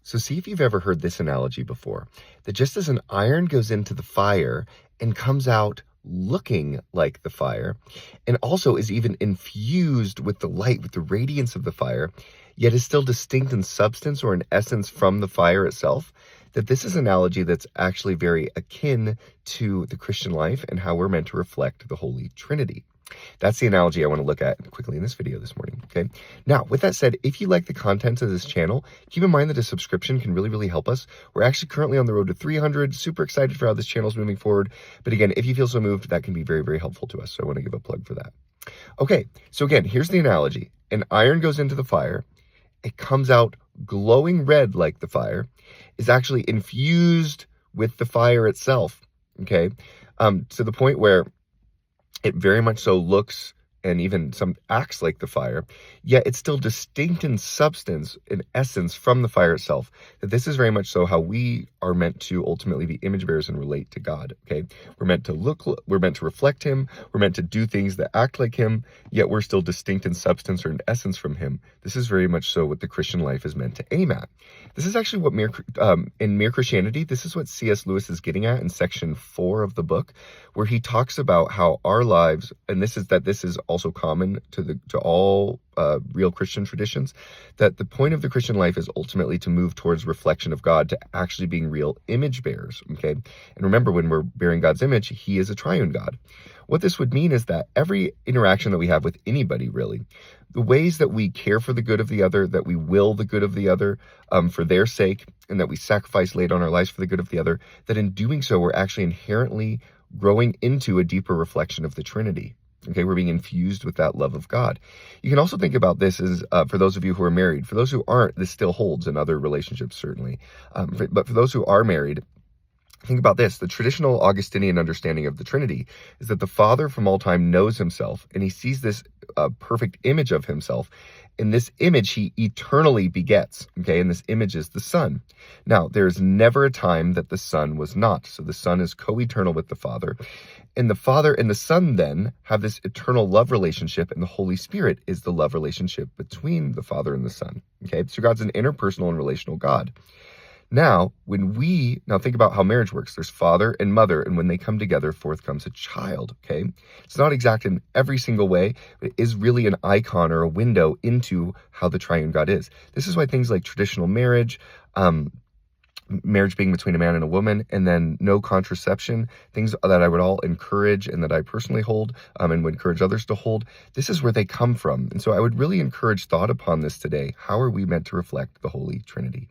So see if you've ever heard this analogy before, that just as an iron goes into the fire and comes out looking like the fire, and also is even infused with the light, with the radiance of the fire, yet is still distinct in substance or in essence from the fire itself, that this is an analogy that's actually very akin to the Christian life and how we're meant to reflect the Holy Trinity. That's the analogy I want to look at quickly in this video this morning, okay? Now, with that said, if you like the content of this channel, keep in mind that a subscription can really help us. We're actually currently on the road to 300, super excited for how this channel is moving forward. But again, if you feel so moved, that can be very helpful to us. So I want to give a plug for that. Okay, so again, here's the analogy. An iron goes into the fire. It comes out glowing red like the fire, is actually infused with the fire itself, okay? To the point where it very much so looks and even some acts like the fire, yet it's still distinct in substance, in essence, from the fire itself. That this is very much so how we are meant to ultimately be image bearers and relate to God, okay? We're meant to reflect him, we're meant to do things that act like him, yet we're still distinct in substance or in essence from him. This is very much so what the Christian life is meant to aim at. This is actually what in Mere Christianity, this is what C.S. Lewis is getting at in section 4 of the book, where he talks about how our lives, and this is also common to all real Christian traditions, that the point of the Christian life is ultimately to move towards reflection of God, to actually being real image bearers, okay? And remember, when we're bearing God's image, he is a triune God. What this would mean is that every interaction that we have with anybody, really, the ways that we care for the good of the other, that we will the good of the other for their sake, and that we sacrifice, lay down our lives for the good of the other, that in doing so, we're actually inherently growing into a deeper reflection of the Trinity. Okay, we're being infused with that love of God. You can also think about this as, for those of you who are married. For those who aren't, this still holds in other relationships, certainly. But for those who are married, think about this. The traditional Augustinian understanding of the Trinity is that the Father from all time knows himself, and he sees this perfect image of himself. In this image, he eternally begets, okay? And this image is the Son. Now, there's never a time that the Son was not. So the Son is co-eternal with the Father. And the Father and the Son then have this eternal love relationship, and the Holy Spirit is the love relationship between the Father and the Son, okay? So God's an interpersonal and relational God. Now think about how marriage works. There's father and mother, and when they come together, forth comes a child, okay? It's not exact in every single way, but it is really an icon or a window into how the triune God is. This is why things like traditional marriage, marriage being between a man and a woman, and then no contraception, things that I would all encourage and that I personally hold and would encourage others to hold, this is where they come from. And so I would really encourage thought upon this today. How are we meant to reflect the Holy Trinity?